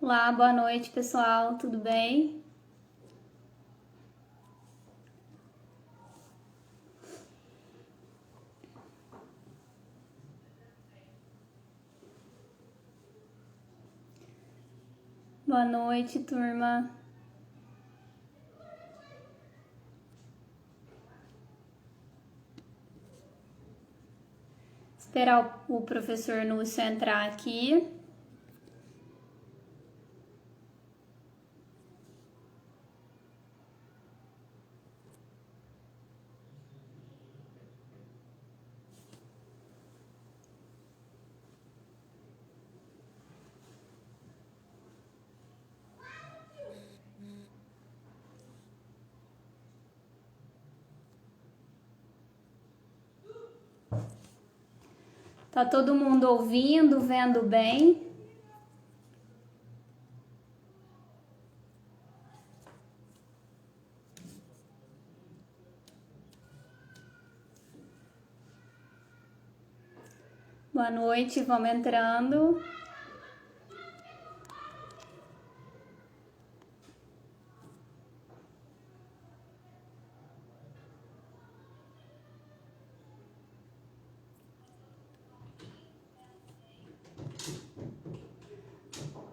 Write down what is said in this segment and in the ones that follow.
Olá, boa noite, pessoal. Tudo bem? Boa noite, turma. Esperar o professor Núcio entrar aqui. Tá todo mundo ouvindo, vendo bem? Boa noite, vamos entrando.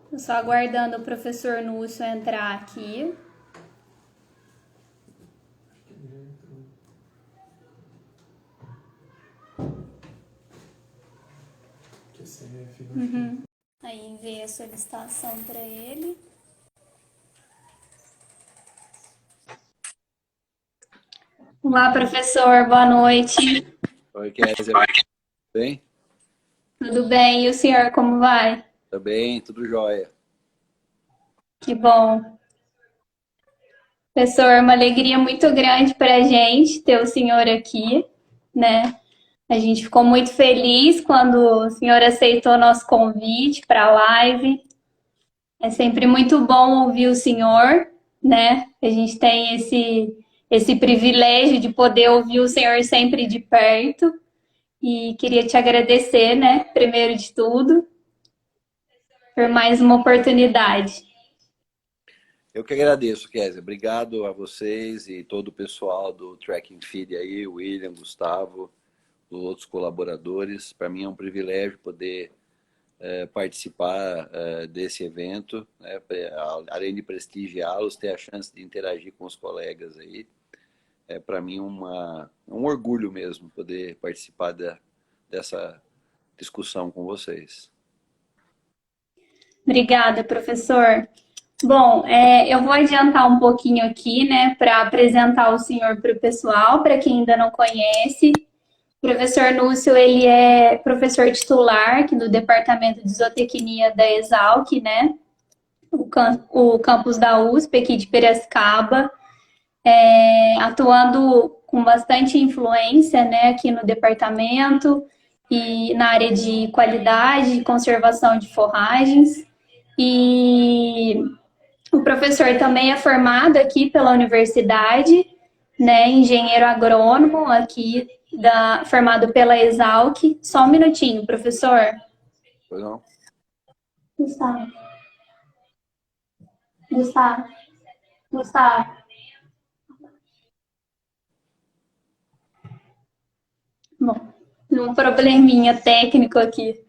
Tô só aguardando o professor Núcio entrar aqui. Aí enviei a solicitação para ele. Olá, professor, boa noite. Oi, Kézia. Tudo bem? Tudo bem? E o senhor, como vai? Tá bem, tudo jóia. Que bom. Professor, uma alegria muito grande para a gente ter o senhor aqui, né? A gente ficou muito feliz quando o senhor aceitou nosso convite para a live. É sempre muito bom ouvir o senhor, né? A gente tem esse privilégio de poder ouvir o senhor sempre de perto. E queria te agradecer, né? Primeiro de tudo, por mais uma oportunidade. Eu que agradeço, Kézia. Obrigado a vocês e todo o pessoal do Track and Field aí, o William, Gustavo, os outros colaboradores. Para mim é um privilégio poder participar desse evento, né? Além de prestigiá-los, ter a chance de interagir com os colegas aí. É para mim um orgulho mesmo poder participar dessa discussão com vocês. Obrigada, professor. Bom, eu vou adiantar um pouquinho aqui, né, para apresentar o senhor para o pessoal, para quem ainda não conhece. O professor Núcio, ele é professor titular aqui do Departamento de Zootecnia da Exalc, né, o campus da USP aqui de Piracicaba, atuando com bastante influência, né, aqui no departamento e na área de qualidade e conservação de forragens. E o professor também é formado aqui pela universidade, né, engenheiro agrônomo aqui, formado pela Exalc. Só um minutinho, professor. Pois não? Gustavo. Gustavo. Gustavo. Bom, um probleminha técnico aqui.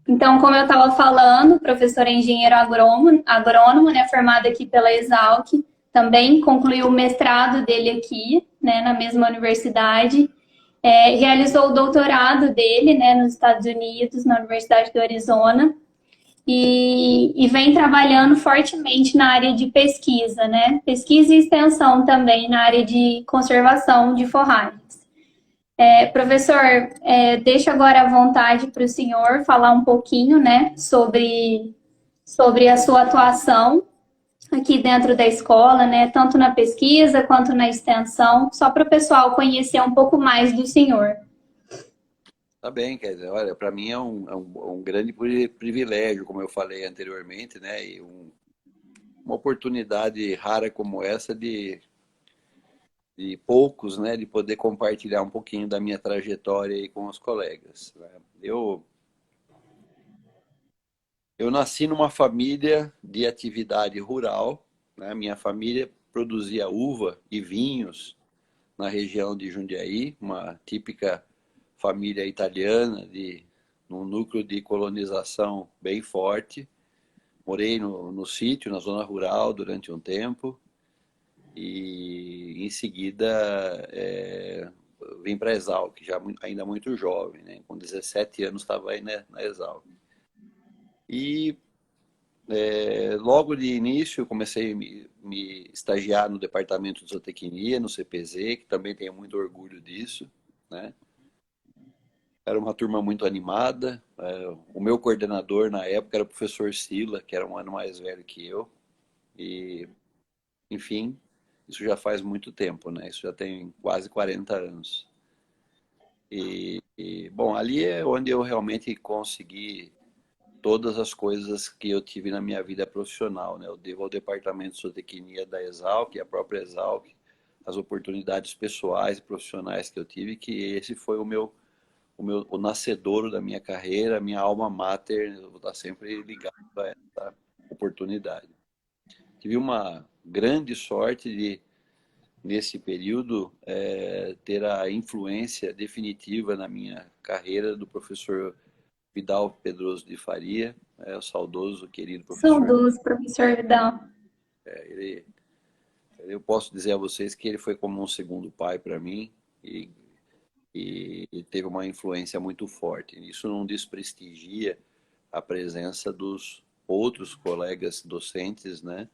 Então, como eu estava falando, o professor é engenheiro agrônomo, né, formado aqui pela Exalc, também concluiu o mestrado dele aqui, né, na mesma universidade, realizou o doutorado dele, né, nos Estados Unidos, na Universidade do Arizona, e vem trabalhando fortemente na área de pesquisa, né, pesquisa e extensão também na área de conservação de forragens. Professor, deixo agora à vontade para o senhor falar um pouquinho, né, sobre a sua atuação aqui dentro da escola, né, tanto na pesquisa quanto na extensão, só para o pessoal conhecer um pouco mais do senhor. Tá bem, quer dizer, olha, para mim é um grande privilégio, como eu falei anteriormente, né? E uma oportunidade rara como essa de poucos, né? De poder compartilhar um pouquinho da minha trajetória aí com os colegas, né? Eu nasci numa família de atividade rural, né? Minha família produzia uva e vinhos na região de Jundiaí, uma típica família italiana num núcleo de colonização bem forte. Morei no sítio, na zona rural, durante um tempo e em seguida vim para a Exalc, já ainda muito jovem, né? Com 17 anos estava aí na Exalc. E logo de início comecei a me estagiar no departamento de zootecnia, no CPZ, que também tenho muito orgulho disso, né? Era uma turma muito animada. O meu coordenador na época era o professor Sila, que era um ano mais velho que eu. E, enfim, isso já faz muito tempo, né? Isso já tem quase 40 anos. Bom, ali é onde eu realmente consegui todas as coisas que eu tive na minha vida profissional, né? Eu devo ao departamento de zootecnia da Exalc, a própria Exalc, as oportunidades pessoais e profissionais que eu tive, que esse foi o nascedouro da minha carreira, a minha alma mater. Eu vou estar sempre ligado a essa oportunidade. Tive uma grande sorte de, nesse período, ter a influência definitiva na minha carreira do professor Vidal Pedroso de Faria, o saudoso, querido professor. Saudoso, professor Vidal. Ele, eu posso dizer a vocês que ele foi como um segundo pai para mim e teve uma influência muito forte. Isso não desprestigia a presença dos outros colegas docentes, né,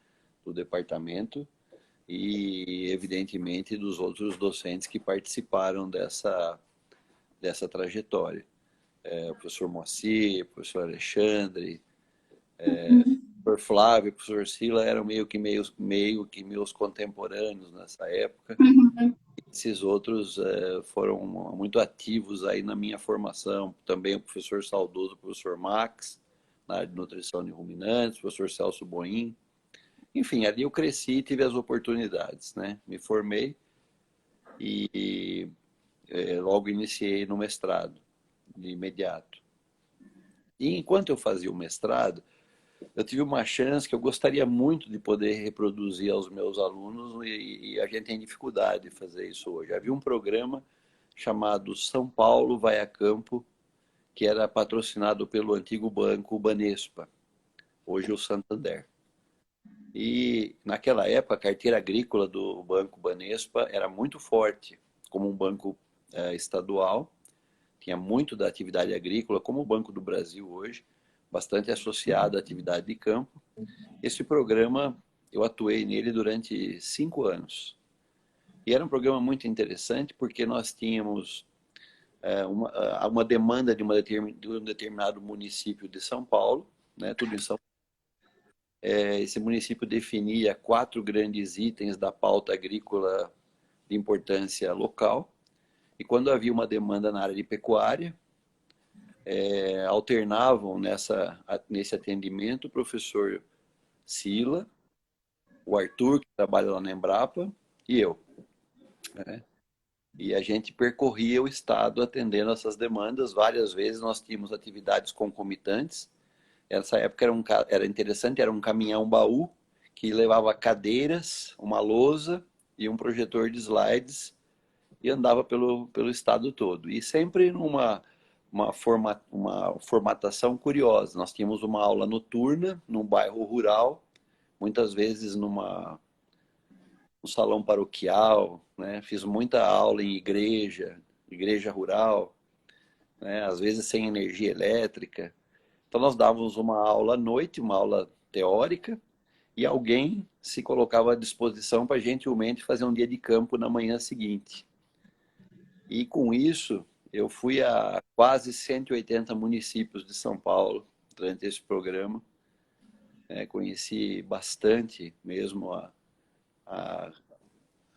do departamento e, evidentemente, dos outros docentes que participaram dessa trajetória. O professor Moacir, o professor Alexandre, o professor Flávio, o professor Sila eram meio que meus contemporâneos nessa época. Uhum. Esses outros foram muito ativos aí na minha formação. Também o professor saudoso, o professor Max, na área de nutrição de ruminantes, o professor Celso Boim. Enfim, ali eu cresci e tive as oportunidades, né? Me formei e logo iniciei no mestrado, de imediato. E enquanto eu fazia o mestrado, eu tive uma chance que eu gostaria muito de poder reproduzir aos meus alunos e a gente tem dificuldade de fazer isso hoje. Havia um programa chamado São Paulo Vai a Campo, que era patrocinado pelo antigo banco Banespa, hoje o Santander. E naquela época a carteira agrícola do Banco Banespa era muito forte, como um banco estadual, tinha muito da atividade agrícola, como o Banco do Brasil hoje, bastante associado à atividade de campo. Esse programa, eu atuei nele durante 5 anos. E era um programa muito interessante porque nós tínhamos uma demanda de um determinado município de São Paulo, né, tudo em São Paulo. Esse município definia 4 grandes itens da pauta agrícola de importância local. E quando havia uma demanda na área de pecuária, alternavam nesse atendimento o professor Sila, o Arthur, que trabalha lá na Embrapa, e eu. Né? E a gente percorria o estado atendendo essas demandas. Várias vezes nós tínhamos atividades concomitantes. Essa época era interessante, era um caminhão-baú que levava cadeiras, uma lousa e um projetor de slides e andava pelo estado todo. E sempre uma formatação curiosa. Nós tínhamos uma aula noturna num bairro rural, muitas vezes no salão paroquial, né? Fiz muita aula em igreja rural, né? Às vezes sem energia elétrica. Então nós dávamos uma aula à noite, uma aula teórica, e alguém se colocava à disposição para gentilmente fazer um dia de campo na manhã seguinte. E com isso, eu fui a quase 180 municípios de São Paulo durante esse programa. Conheci bastante mesmo a,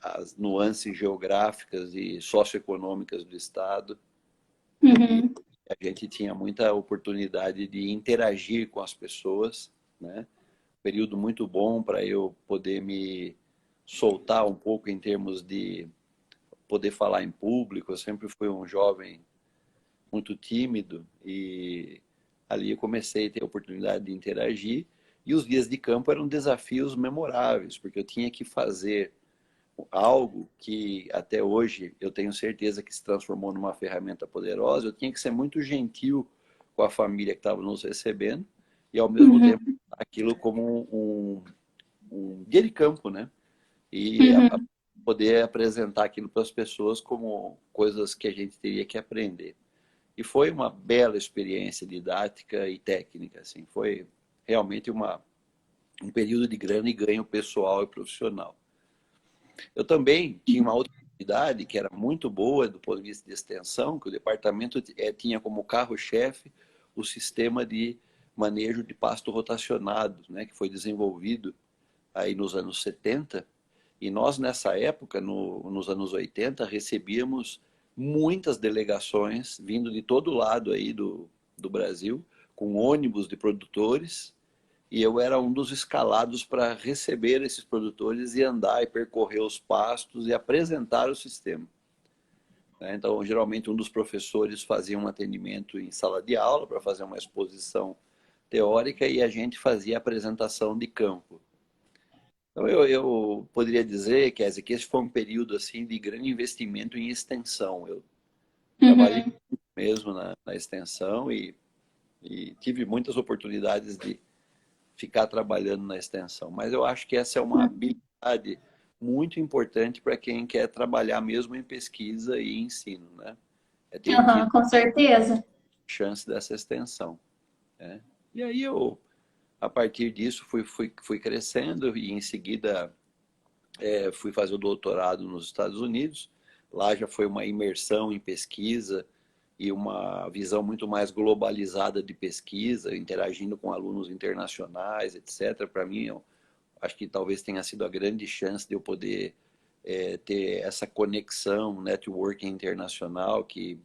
as nuances geográficas e socioeconômicas do estado. E Uhum. a gente tinha muita oportunidade de interagir com as pessoas, né? Período muito bom para eu poder me soltar um pouco em termos de poder falar em público. Eu sempre fui um jovem muito tímido e ali eu comecei a ter a oportunidade de interagir, e os dias de campo eram desafios memoráveis, porque eu tinha que fazer algo que até hoje eu tenho certeza que se transformou numa ferramenta poderosa. Eu tinha que ser muito gentil com a família que estava nos recebendo e ao mesmo tempo Uhum. aquilo como um dia de campo, né? E Uhum. poder apresentar aquilo para as pessoas como coisas que a gente teria que aprender. E foi uma bela experiência didática e técnica, assim. Foi realmente um período de grande ganho pessoal e profissional. Eu também tinha uma outra atividade que era muito boa do ponto de vista de extensão, que o departamento tinha como carro-chefe o sistema de manejo de pasto rotacionado, né, que foi desenvolvido aí nos anos 70. E nós, nessa época, nos anos 80, recebíamos muitas delegações vindo de todo lado aí do Brasil, com ônibus de produtores, e eu era um dos escalados para receber esses produtores e andar e percorrer os pastos e apresentar o sistema. Então, geralmente, um dos professores fazia um atendimento em sala de aula para fazer uma exposição teórica e a gente fazia a apresentação de campo. Então, eu poderia dizer, Kézia, que esse foi um período assim, de grande investimento em extensão. Eu trabalhei Uhum. mesmo na extensão e tive muitas oportunidades de ficar trabalhando na extensão. Mas eu acho que essa é uma habilidade muito importante para quem quer trabalhar mesmo em pesquisa e ensino, né? É ter Uhum, tido com certeza. chance dessa extensão, né? E aí eu, a partir disso, fui crescendo e em seguida fui fazer o doutorado nos Estados Unidos. Lá já foi uma imersão em pesquisa e uma visão muito mais globalizada de pesquisa, interagindo com alunos internacionais, etc. Para mim, eu acho que talvez tenha sido a grande chance de eu poder ter essa conexão, networking internacional que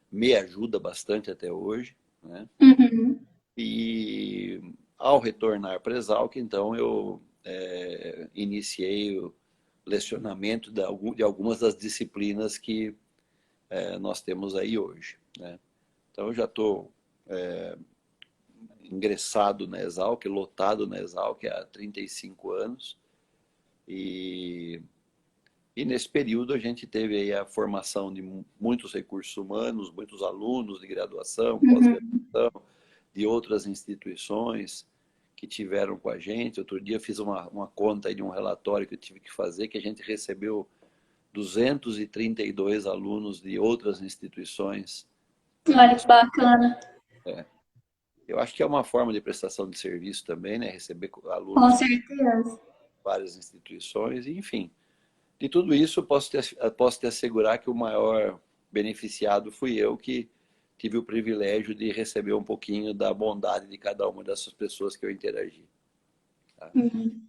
me ajuda bastante até hoje, né? Uhum. E ao retornar para a Exalc, então eu iniciei o lecionamento de algumas das disciplinas que nós temos aí hoje, né? Então eu já estou ingressado na Exalc, lotado na Exalc há 35 anos e nesse período a gente teve aí a formação de muitos recursos humanos, muitos alunos de graduação, Uhum. pós-graduação, de outras instituições que tiveram com a gente. Outro dia eu fiz uma conta aí de um relatório que eu tive que fazer, que a gente recebeu 232 alunos de outras instituições. Olha que bacana. Eu acho que é uma forma de prestação de serviço também, né? Receber Com alunos que de certeza. várias instituições, enfim. De tudo isso, posso te assegurar que o maior beneficiado fui eu, que tive o privilégio de receber um pouquinho da bondade de cada uma dessas pessoas que eu interagi. Tá? Uhum.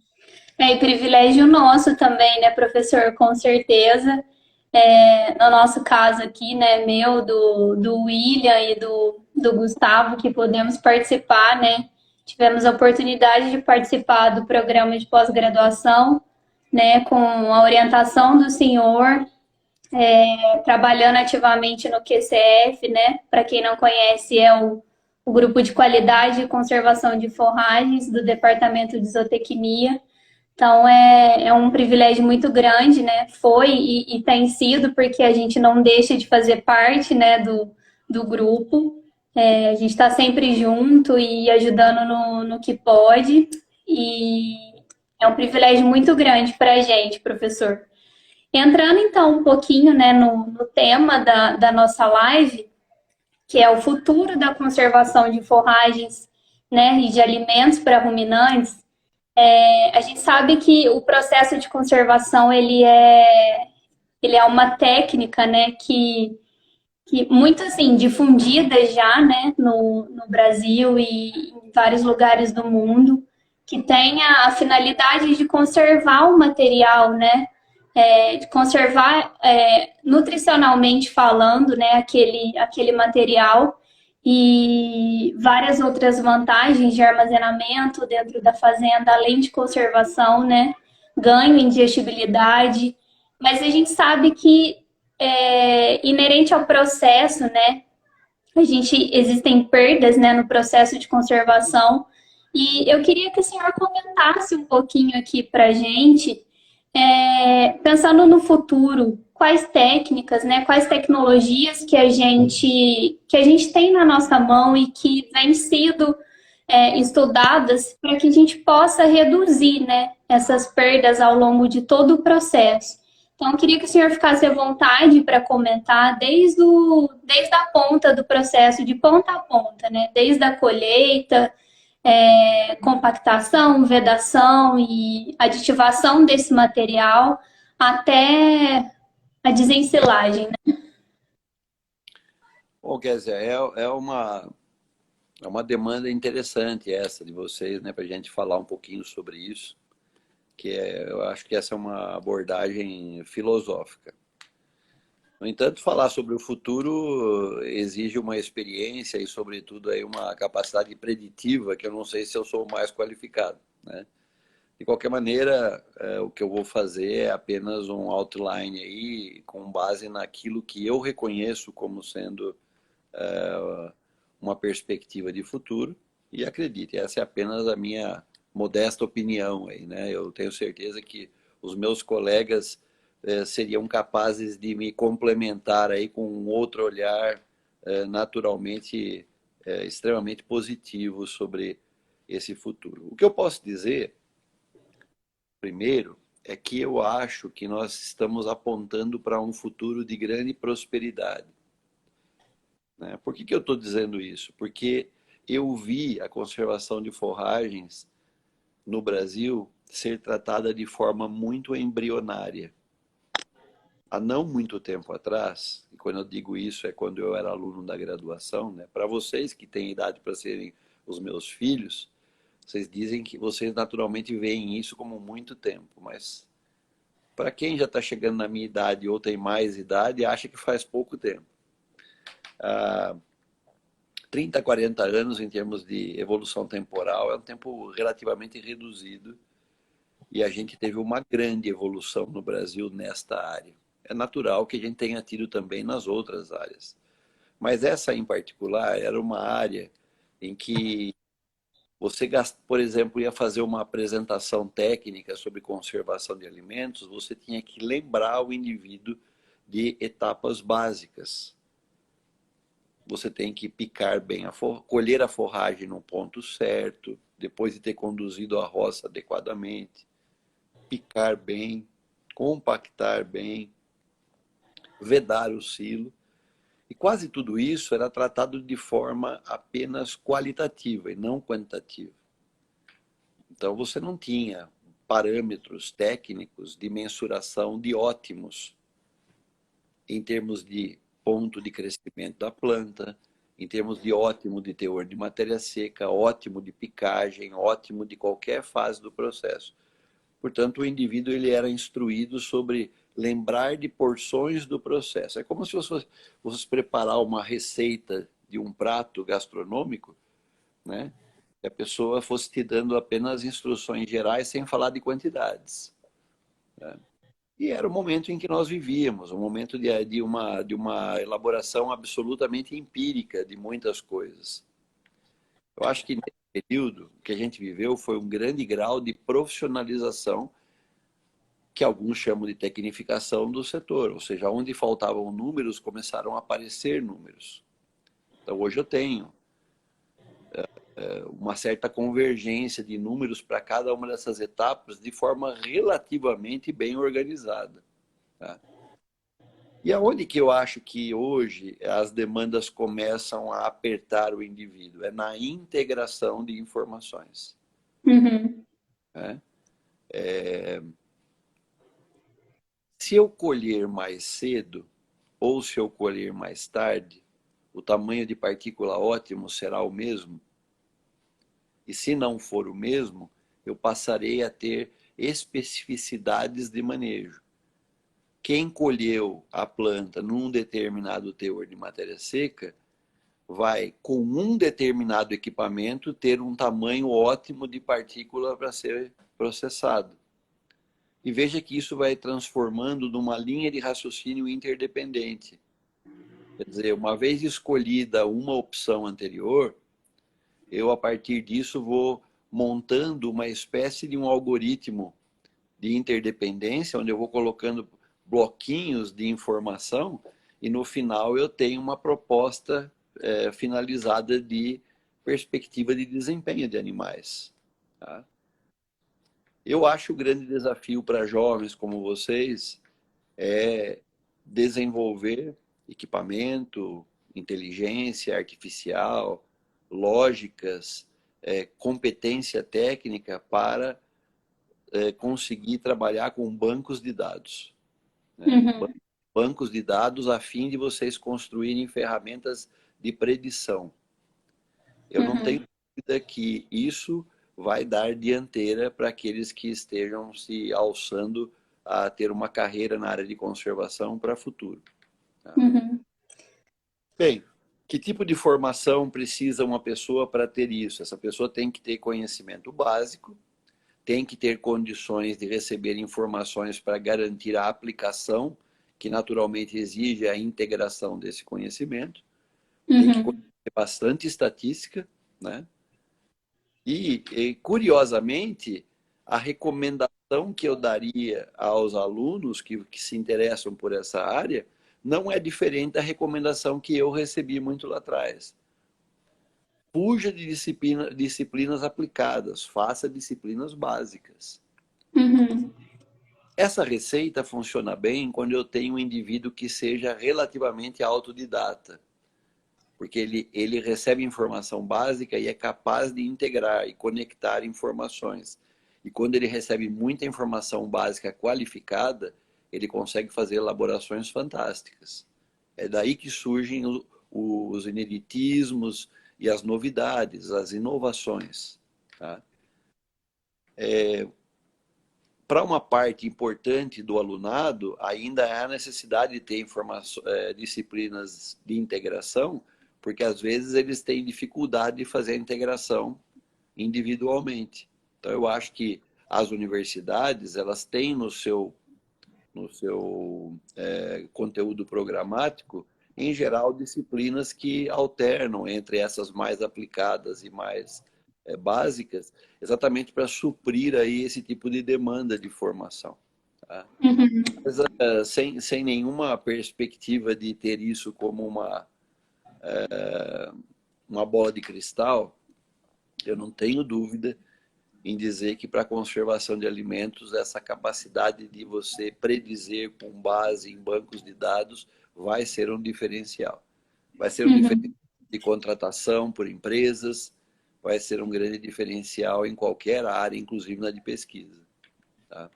É, e privilégio nosso também, né, professor? Com certeza. É, no nosso caso aqui, né, meu, do William e do Gustavo, que podemos participar, né? Tivemos a oportunidade de participar do programa de pós-graduação, né, com a orientação do senhor, trabalhando ativamente no QCF, né? Para quem não conhece, é o Grupo de Qualidade e Conservação de Forragens do Departamento de Zootecnia. Então, é um privilégio muito grande, né? Foi e tem sido, porque a gente não deixa de fazer parte, né, do grupo. É, a gente está sempre junto e ajudando no que pode. E é um privilégio muito grande para a gente, professor. Entrando, então, um pouquinho, né, no tema da nossa live, que é o futuro da conservação de forragens, né, e de alimentos para ruminantes. A gente sabe que o processo de conservação ele é uma técnica, né, que muito assim difundida já, né, no Brasil e em vários lugares do mundo, que tem a finalidade de conservar o material, né, de conservar nutricionalmente falando, né, aquele material e várias outras vantagens de armazenamento dentro da fazenda, além de conservação, né, ganho em digestibilidade, mas a gente sabe que inerente ao processo, né, existem perdas, né, no processo de conservação. E eu queria que o senhor comentasse um pouquinho aqui para a gente, pensando no futuro, quais técnicas, né, quais tecnologias que a gente tem na nossa mão e que vêm sido estudadas para que a gente possa reduzir, né, essas perdas ao longo de todo o processo. Então, eu queria que o senhor ficasse à vontade para comentar desde a ponta do processo, de ponta a ponta, né? Desde a colheita, compactação, vedação e aditivação desse material até a desensilagem, né? Bom, Kézia, é uma demanda interessante essa de vocês, né, para a gente falar um pouquinho sobre isso, eu acho que essa é uma abordagem filosófica. No entanto, falar sobre o futuro exige uma experiência e, sobretudo, aí uma capacidade preditiva que eu não sei se eu sou o mais qualificado, né? De qualquer maneira, o que eu vou fazer é apenas um outline aí, com base naquilo que eu reconheço como sendo uma perspectiva de futuro. E acredite, essa é apenas a minha modesta opinião aí, né? Eu tenho certeza que os meus colegas seriam capazes de me complementar aí com um outro olhar naturalmente extremamente positivo sobre esse futuro. O que eu posso dizer, primeiro, é que eu acho que nós estamos apontando para um futuro de grande prosperidade, né? Por que eu estou dizendo isso? Porque eu vi a conservação de forragens no Brasil ser tratada de forma muito embrionária. Há não muito tempo atrás, e quando eu digo isso é quando eu era aluno da graduação, né? Para vocês que têm idade para serem os meus filhos, vocês dizem que vocês naturalmente veem isso como muito tempo, mas para quem já está chegando na minha idade ou tem mais idade, acha que faz pouco tempo. 30, 40 anos em termos de evolução temporal é um tempo relativamente reduzido e a gente teve uma grande evolução no Brasil nesta área. É natural que a gente tenha tido também nas outras áreas. Mas essa em particular era uma área em que você, por exemplo, ia fazer uma apresentação técnica sobre conservação de alimentos, você tinha que lembrar o indivíduo de etapas básicas. Você tem que picar bem, colher a forragem no ponto certo, depois de ter conduzido a roça adequadamente, picar bem, compactar bem, vedar o silo. E quase tudo isso era tratado de forma apenas qualitativa e não quantitativa. Então você não tinha parâmetros técnicos de mensuração de ótimos em termos de ponto de crescimento da planta, em termos de ótimo de teor de matéria seca, ótimo de picagem, ótimo de qualquer fase do processo. Portanto, o indivíduo ele era instruído sobre lembrar de porções do processo. É como se você fosse preparar uma receita de um prato gastronômico, né? E a pessoa fosse te dando apenas instruções gerais sem falar de quantidades, né? E era o momento em que nós vivíamos, um momento de uma elaboração absolutamente empírica de muitas coisas. Eu acho que nesse período que a gente viveu foi um grande grau de profissionalização que alguns chamam de tecnificação do setor, ou seja, onde faltavam números, começaram a aparecer números. Então, hoje eu tenho uma certa convergência de números para cada uma dessas etapas de forma relativamente bem organizada, tá? E aonde que eu acho que hoje as demandas começam a apertar o indivíduo? É na integração de informações, Uhum. né? Se eu colher mais cedo ou se eu colher mais tarde, o tamanho de partícula ótimo será o mesmo? E se não for o mesmo, eu passarei a ter especificidades de manejo. Quem colheu a planta num determinado teor de matéria seca vai, com um determinado equipamento, ter um tamanho ótimo de partícula para ser processado. E veja que isso vai transformando numa linha de raciocínio interdependente. Quer dizer, uma vez escolhida uma opção anterior, eu, a partir disso, vou montando uma espécie de um algoritmo de interdependência, onde eu vou colocando bloquinhos de informação e, no final, eu tenho uma proposta finalizada de perspectiva de desempenho de animais. Tá? Eu acho o grande desafio para jovens como vocês é desenvolver equipamento, inteligência artificial, lógicas, competência técnica para conseguir trabalhar com bancos de dados. Né? Uhum. Bancos de dados a fim de vocês construírem ferramentas de predição. Eu não tenho dúvida que isso vai dar dianteira para aqueles que estejam se alçando a ter uma carreira na área de conservação para o futuro. Tá? Uhum. Bem, que tipo de formação precisa uma pessoa para ter isso? Essa pessoa tem que ter conhecimento básico, tem que ter condições de receber informações para garantir a aplicação, que naturalmente exige a integração desse conhecimento, tem que conhecer bastante estatística, né? E, curiosamente, a recomendação que eu daria aos alunos que se interessam por essa área não é diferente da recomendação que eu recebi muito lá atrás. Fuja de disciplinas aplicadas, faça disciplinas básicas. Uhum. Essa receita funciona bem quando eu tenho um indivíduo que seja relativamente autodidata, porque ele recebe informação básica e é capaz de integrar e conectar informações. E quando ele recebe muita informação básica qualificada, ele consegue fazer elaborações fantásticas. É daí que surgem os ineditismos e as novidades, as inovações. Tá? Para uma parte importante do alunado, ainda há necessidade de ter disciplinas de integração, porque às vezes eles têm dificuldade de fazer a integração individualmente. Então eu acho que as universidades, elas têm no seu conteúdo programático, em geral, disciplinas que alternam entre essas mais aplicadas e mais básicas, exatamente para suprir aí esse tipo de demanda de formação. Tá? Uhum. Mas, sem nenhuma perspectiva de ter isso como uma bola de cristal, eu não tenho dúvida em dizer que para a conservação de alimentos, essa capacidade de você predizer com base em bancos de dados vai ser um diferencial. Vai ser um diferencial de contratação por empresas, vai ser um grande diferencial em qualquer área, inclusive na de pesquisa. Tá?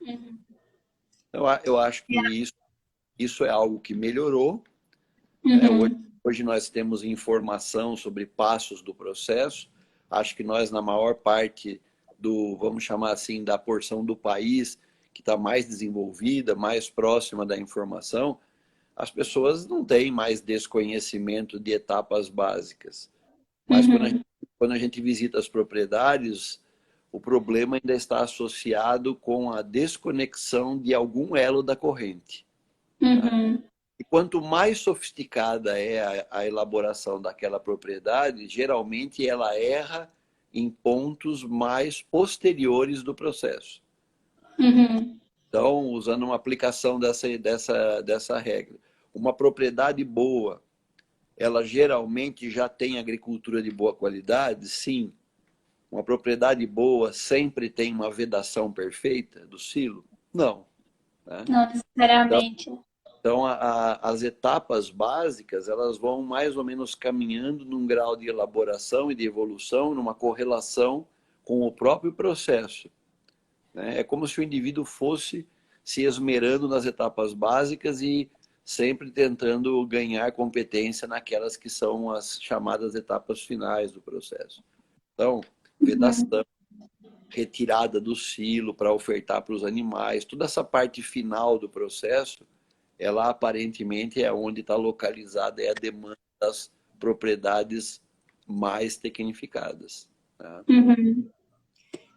Então, eu acho que isso é algo que melhorou. Né? Hoje nós temos informação sobre passos do processo. Acho que nós, na maior parte vamos chamar assim, da porção do país que está mais desenvolvida, mais próxima da informação, as pessoas não têm mais desconhecimento de etapas básicas. Mas quando a gente visita as propriedades, o problema ainda está associado com a desconexão de algum elo da corrente. Tá? E quanto mais sofisticada é a elaboração daquela propriedade, geralmente ela erra em pontos mais posteriores do processo. Então, usando uma aplicação dessa regra, uma propriedade boa, ela geralmente já tem agricultura de boa qualidade? Sim. Uma propriedade boa sempre tem uma vedação perfeita do silo? Não. Né? Não necessariamente. Então, as etapas básicas, elas vão mais ou menos caminhando num grau de elaboração e de evolução, numa correlação com o próprio processo. Né? É como se o indivíduo fosse se esmerando nas etapas básicas e sempre tentando ganhar competência naquelas que são as chamadas etapas finais do processo. Então, vedação, retirada do silo para ofertar para os animais, toda essa parte final do processo, ela aparentemente é onde está localizada a demanda das propriedades mais tecnificadas. Tá?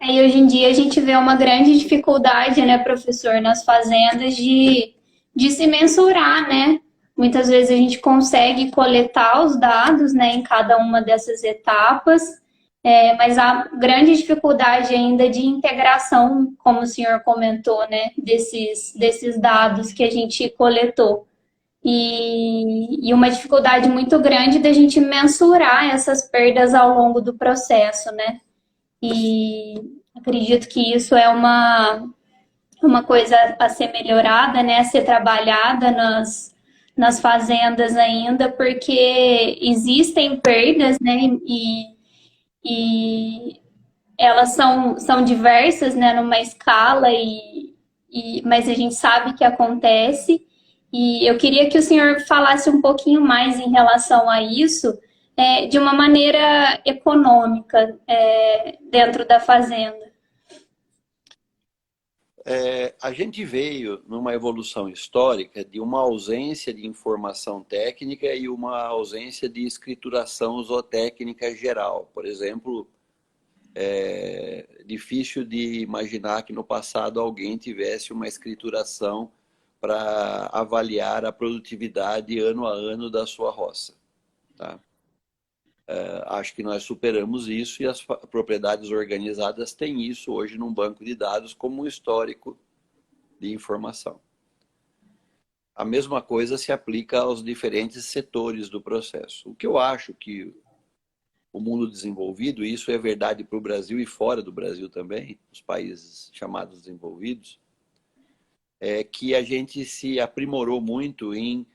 E hoje em dia a gente vê uma grande dificuldade, né, professor, nas fazendas de se mensurar, né, Muitas vezes a gente consegue coletar os dados, né, em cada uma dessas etapas, mas há grande dificuldade ainda de integração, como o senhor comentou, né, desses dados que a gente coletou. E uma dificuldade muito grande da gente mensurar essas perdas ao longo do processo, né? E acredito que isso é uma coisa a ser melhorada, né? A ser trabalhada nas fazendas ainda, porque existem perdas, né? E elas são diversas, né? Numa escala, mas a gente sabe que acontece. E eu queria que o senhor falasse um pouquinho mais em relação a isso, de uma maneira econômica, dentro da fazenda. A gente veio numa evolução histórica de uma ausência de informação técnica e uma ausência de escrituração zootécnica geral. Por exemplo, é difícil de imaginar que no passado alguém tivesse uma escrituração para avaliar a produtividade ano a ano da sua roça. Tá? Acho que nós superamos isso e as propriedades organizadas têm isso hoje num banco de dados como um histórico de informação. A mesma coisa se aplica aos diferentes setores do processo. O que eu acho que o mundo desenvolvido, e isso é verdade para o Brasil e fora do Brasil também, os países chamados desenvolvidos, é que a gente se aprimorou muito em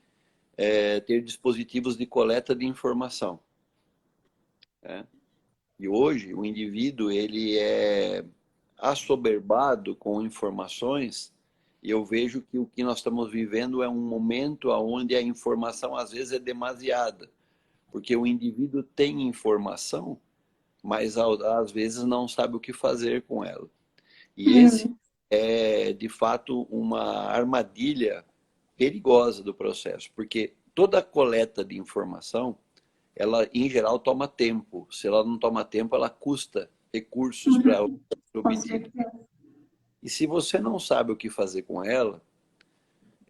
ter dispositivos de coleta de informação. Né? E hoje o indivíduo ele é assoberbado com informações e eu vejo que o que nós estamos vivendo é um momento onde a informação às vezes é demasiada, porque o indivíduo tem informação, mas às vezes não sabe o que fazer com ela. E esse Uhum. é, de fato, uma armadilha perigosa do processo, porque toda coleta de informação, ela, em geral, toma tempo. Se ela não toma tempo, ela custa recursos para Uhum. ser Com obtida. certeza. E se você não sabe o que fazer com ela,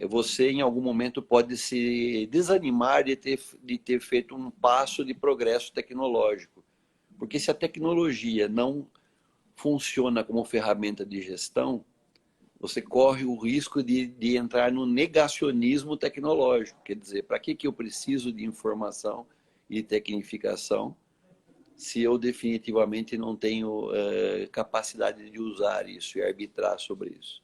você em algum momento pode se desanimar de ter feito um passo de progresso tecnológico. Porque se a tecnologia não funciona como ferramenta de gestão, você corre o risco de entrar no negacionismo tecnológico. Quer dizer, para que eu preciso de informação e tecnificação se eu definitivamente não tenho capacidade de usar isso e arbitrar sobre isso?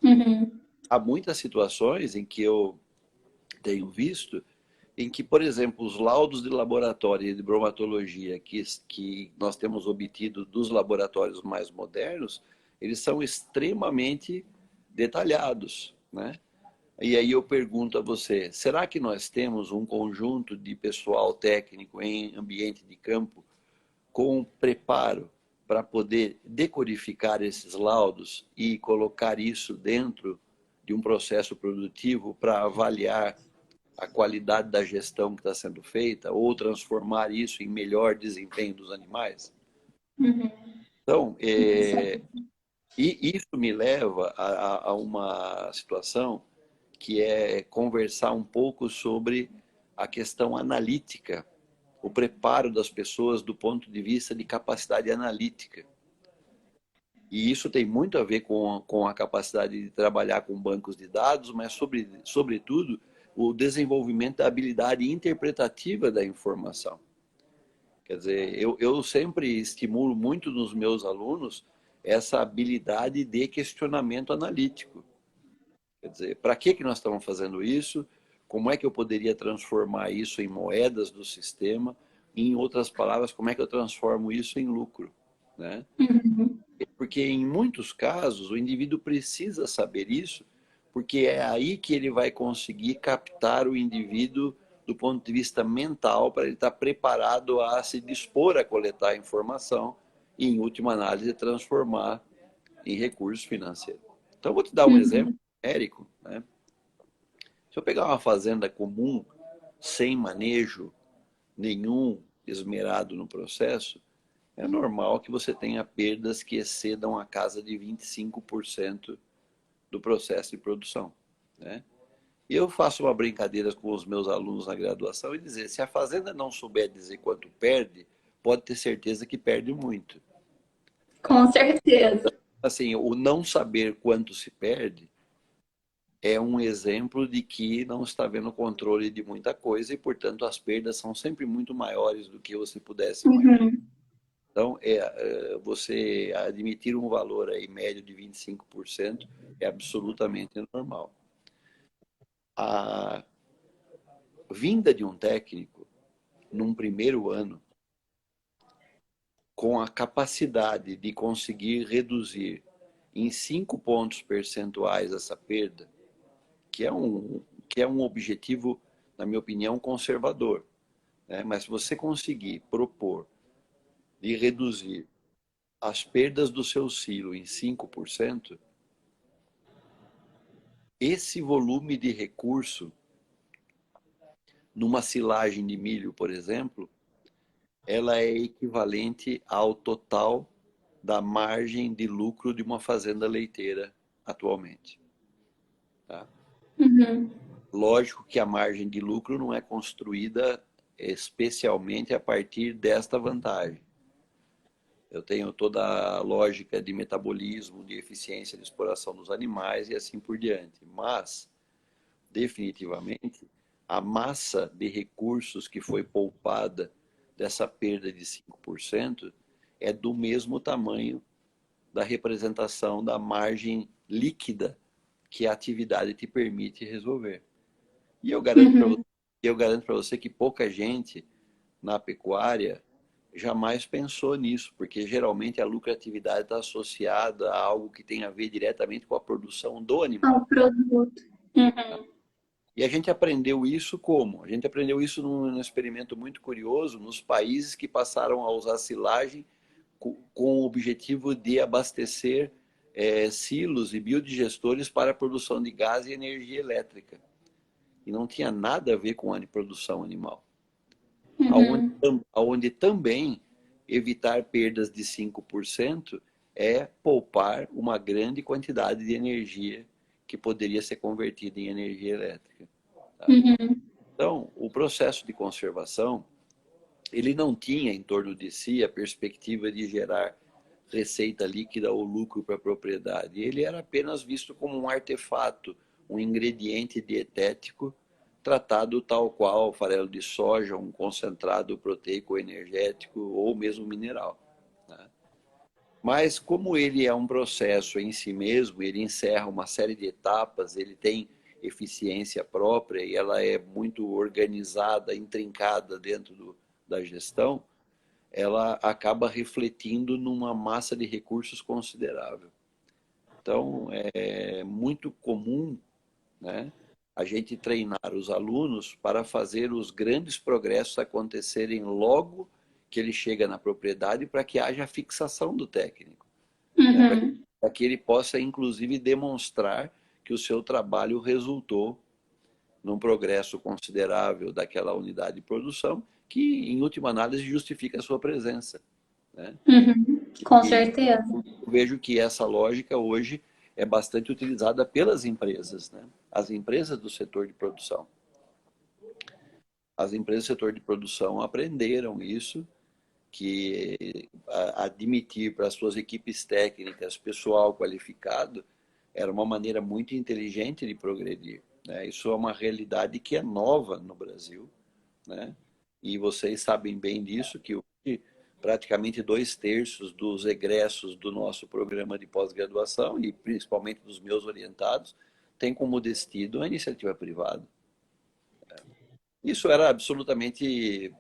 Uhum. Há muitas situações em que eu tenho visto em que, por exemplo, os laudos de laboratório de bromatologia que nós temos obtido dos laboratórios mais modernos, eles são extremamente detalhados, né? E aí eu pergunto a você, será que nós temos um conjunto de pessoal técnico em ambiente de campo com preparo para poder decodificar esses laudos e colocar isso dentro de um processo produtivo para avaliar a qualidade da gestão que está sendo feita ou transformar isso em melhor desempenho dos animais? Uhum. Então, Interessante. e isso me leva a uma situação que é conversar um pouco sobre a questão analítica, o preparo das pessoas do ponto de vista de capacidade analítica. E isso tem muito a ver com a capacidade de trabalhar com bancos de dados, mas, sobretudo, o desenvolvimento da habilidade interpretativa da informação. Quer dizer, eu sempre estimulo muito nos meus alunos essa habilidade de questionamento analítico. Quer dizer, para que nós estamos fazendo isso? Como é que eu poderia transformar isso em moedas do sistema? Em outras palavras, como é que eu transformo isso em lucro? Né? Uhum. Porque em muitos casos o indivíduo precisa saber isso, porque é aí que ele vai conseguir captar o indivíduo do ponto de vista mental para ele estar preparado a se dispor a coletar informação e, em última análise, transformar em recursos financeiros. Então, vou te dar um exemplo, Uhum. Érico, né? Se eu pegar uma fazenda comum, sem manejo nenhum esmerado no processo, é normal que você tenha perdas que excedam a casa de 25% do processo de produção. Né? Eu faço uma brincadeira com os meus alunos na graduação e dizer, se a fazenda não souber dizer quanto perde, pode ter certeza que perde muito. Tá? Com certeza. Assim, o não saber quanto se perde é um exemplo de que não está havendo controle de muita coisa e, portanto, as perdas são sempre muito maiores do que você pudesse imaginar. Uhum. Então, você admitir um valor aí médio de 25% é absolutamente normal. A vinda de um técnico num primeiro ano com a capacidade de conseguir reduzir em 5 pontos percentuais essa perda, que é um objetivo, na minha opinião, conservador. Né? Mas se você conseguir propor de reduzir as perdas do seu silo em 5%, esse volume de recurso, numa silagem de milho, por exemplo, ela é equivalente ao total da margem de lucro de uma fazenda leiteira atualmente. Tá? Uhum. Lógico que a margem de lucro não é construída especialmente a partir desta vantagem. Eu tenho toda a lógica de metabolismo, de eficiência de exploração dos animais e assim por diante. Mas, definitivamente, a massa de recursos que foi poupada dessa perda de 5% é do mesmo tamanho da representação da margem líquida que a atividade te permite resolver. E Uhum. eu garanto para você que pouca gente na pecuária jamais pensou nisso, porque geralmente a lucratividade está associada a algo que tem a ver diretamente com a produção do Ao animal. produto. Uhum. E a gente aprendeu isso como? A gente aprendeu isso num experimento muito curioso nos países que passaram a usar silagem com o objetivo de abastecer silos e biodigestores para a produção de gás e energia elétrica. E não tinha nada a ver com a produção animal. Aonde, Uhum. aonde também evitar perdas de 5% é poupar uma grande quantidade de energia que poderia ser convertida em energia elétrica. Tá? Uhum. Então, o processo de conservação, ele não tinha em torno de si a perspectiva de gerar receita líquida ou lucro para a propriedade. Ele era apenas visto como um artefato, um ingrediente dietético tratado tal qual farelo de soja, um concentrado proteico energético ou mesmo mineral. Né? Mas como ele é um processo em si mesmo, ele encerra uma série de etapas, ele tem eficiência própria e ela é muito organizada, intrincada dentro da gestão, ela acaba refletindo numa massa de recursos considerável. Então, é muito comum, né, a gente treinar os alunos para fazer os grandes progressos acontecerem logo que ele chega na propriedade para que haja fixação do técnico, né, Uhum. para que ele possa, inclusive, demonstrar que o seu trabalho resultou num progresso considerável daquela unidade de produção, que, em última análise, justifica a sua presença. Né? Uhum. Com E certeza. eu vejo que essa lógica hoje é bastante utilizada pelas empresas, né? As empresas do setor de produção. As empresas do setor de produção aprenderam isso, que admitir para as suas equipes técnicas pessoal qualificado era uma maneira muito inteligente de progredir. Né? Isso é uma realidade que é nova no Brasil, né? E vocês sabem bem disso, que hoje praticamente 2/3 dos egressos do nosso programa de pós-graduação, e principalmente dos meus orientados, tem como destino a iniciativa privada. Isso era absolutamente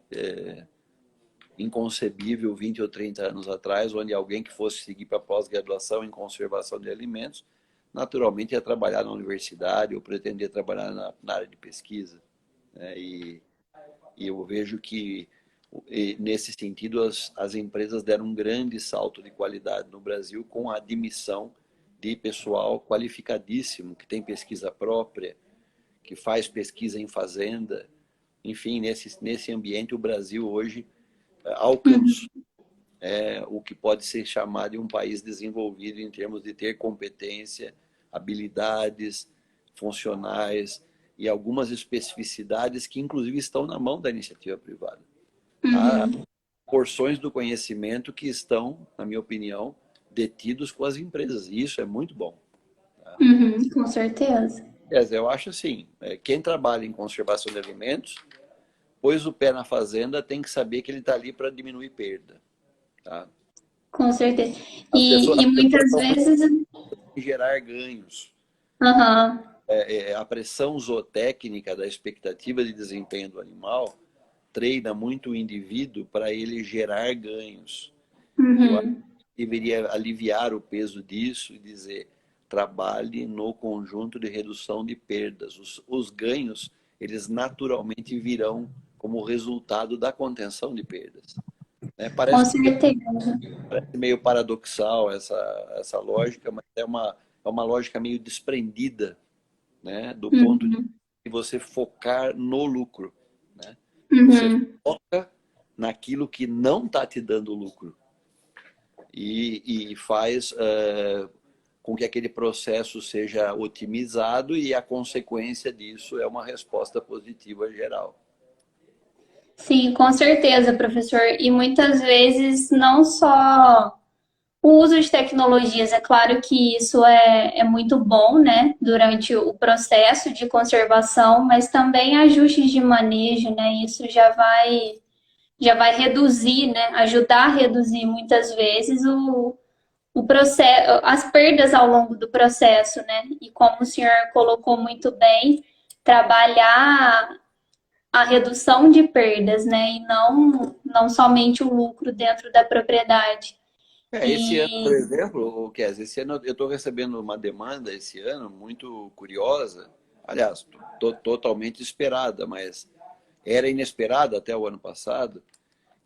inconcebível 20 ou 30 anos atrás, onde alguém que fosse seguir para pós-graduação em conservação de alimentos, naturalmente ia trabalhar na universidade ou pretender trabalhar na área de pesquisa. Né? E eu vejo que, nesse sentido, as empresas deram um grande salto de qualidade no Brasil com a admissão de pessoal qualificadíssimo, que tem pesquisa própria, que faz pesquisa em fazenda. Enfim, nesse ambiente, o Brasil hoje alcançou Uhum. o que pode ser chamado de um país desenvolvido em termos de ter competência, habilidades funcionais e algumas especificidades que, inclusive, estão na mão da iniciativa privada. Há Uhum. porções do conhecimento que estão, na minha opinião, detidos com as empresas. E isso é muito bom. Uhum, com certeza. Quer dizer, eu acho assim, quem trabalha em conservação de alimentos, pôs o pé na fazenda, tem que saber que ele está ali para diminuir perda. Tá? Com certeza. As E pessoas muitas estão vezes. em gerar ganhos. Aham. A pressão zootécnica da expectativa de desempenho do animal treina muito o indivíduo para ele gerar ganhos. Eu acho Uhum. que deveria aliviar o peso disso e dizer, trabalhe no conjunto de redução de perdas. Os ganhos, eles naturalmente virão como resultado da contenção de perdas. Né? Com certeza. Parece meio paradoxal essa lógica, mas é uma lógica meio desprendida, né? Do ponto de Uhum. você focar no lucro. Né? Você Uhum. foca naquilo que não está te dando lucro e faz com que aquele processo seja otimizado e a consequência disso é uma resposta positiva geral. Sim, com certeza, professor. E muitas vezes não só o uso de tecnologias, é claro que isso é muito bom, né, durante o processo de conservação, mas também ajustes de manejo, né, isso já vai reduzir, né, ajudar a reduzir muitas vezes o processo, as perdas ao longo do processo, né, e como o senhor colocou muito bem, trabalhar a redução de perdas, né, e não somente o lucro dentro da propriedade. Esse ano, por E exemplo, Kes, esse ano eu estou recebendo uma demanda esse ano muito curiosa, aliás, totalmente esperada, mas era inesperada até o ano passado,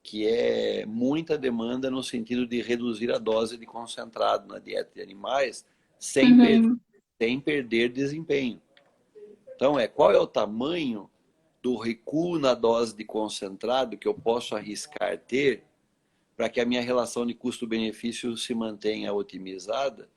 que é muita demanda no sentido de reduzir a dose de concentrado na dieta de animais sem, uhum, sem perder desempenho. Então, qual é o tamanho do recuo na dose de concentrado que eu posso arriscar ter para que a minha relação de custo-benefício se mantenha otimizada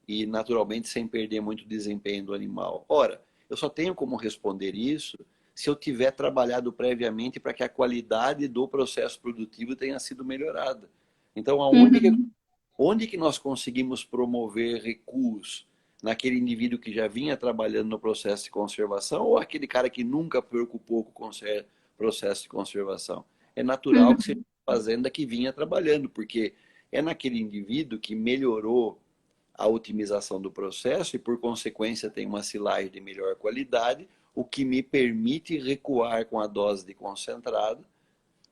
e, naturalmente, sem perder muito desempenho do animal. Ora, eu só tenho como responder isso se eu tiver trabalhado previamente para que a qualidade do processo produtivo tenha sido melhorada. Então, uhum, onde que nós conseguimos promover recuos naquele indivíduo que já vinha trabalhando no processo de conservação ou aquele cara que nunca preocupou com o processo de conservação? É natural que seja uhum, a fazenda que vinha trabalhando, porque é naquele indivíduo que melhorou a otimização do processo e, por consequência, tem uma silagem de melhor qualidade, o que me permite recuar com a dose de concentrado,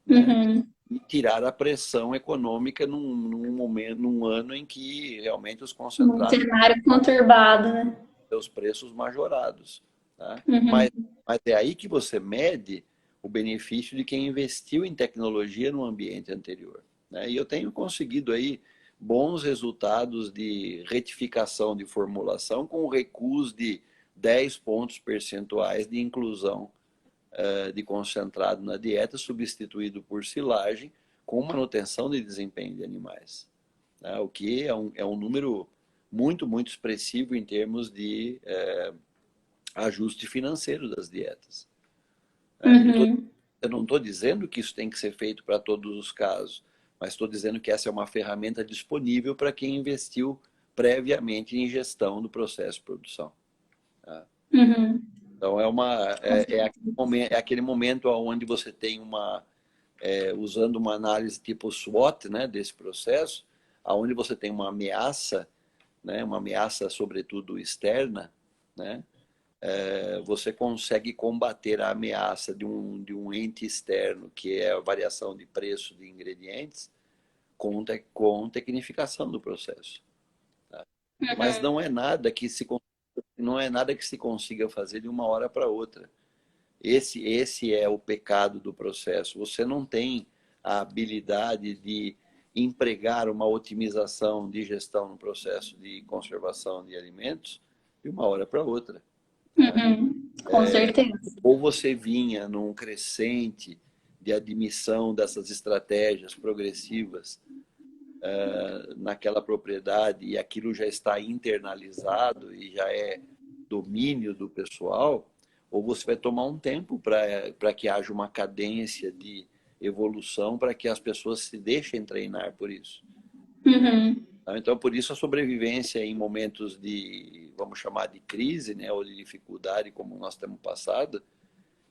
né? uhum. E tirar a pressão econômica num momento, num ano em que realmente os Um concentrados cenário conturbado, né? têm os preços majorados. Tá? Uhum, Mas é aí que você mede o benefício de quem investiu em tecnologia no ambiente anterior. Né? E eu tenho conseguido aí bons resultados de retificação de formulação com recuos de 10 pontos percentuais de inclusão de concentrado na dieta, substituído por silagem, com manutenção de desempenho de animais. Né? O que é um número muito, muito expressivo em termos de ajuste financeiro das dietas. Né? uhum, Eu não estou dizendo que isso tem que ser feito para todos os casos, mas estou dizendo que essa é uma ferramenta disponível para quem investiu previamente em gestão do processo de produção. Tá? uhum. Então, Com certeza. é aquele momento onde você tem usando uma análise tipo SWOT, né, desse processo, onde você tem uma ameaça, né, uma ameaça sobretudo externa, né, você consegue combater a ameaça de um ente externo, que é a variação de preço de ingredientes, com tecnificação do processo. Tá? Mas Uhum, não é nada que se consiga fazer de uma hora para outra. Esse é o pecado do processo. Você não tem a habilidade de empregar uma otimização de gestão no processo de conservação de alimentos de uma hora para outra. Né? uhum. Com certeza. Ou você vinha num crescente de admissão dessas estratégias progressivas naquela propriedade e aquilo já está internalizado e já é domínio do pessoal, ou você vai tomar um tempo para que haja uma cadência de evolução para que as pessoas se deixem treinar por isso. Uhum. Então, por isso a sobrevivência em momentos de, vamos chamar de crise, né, ou de dificuldade, como nós temos passado,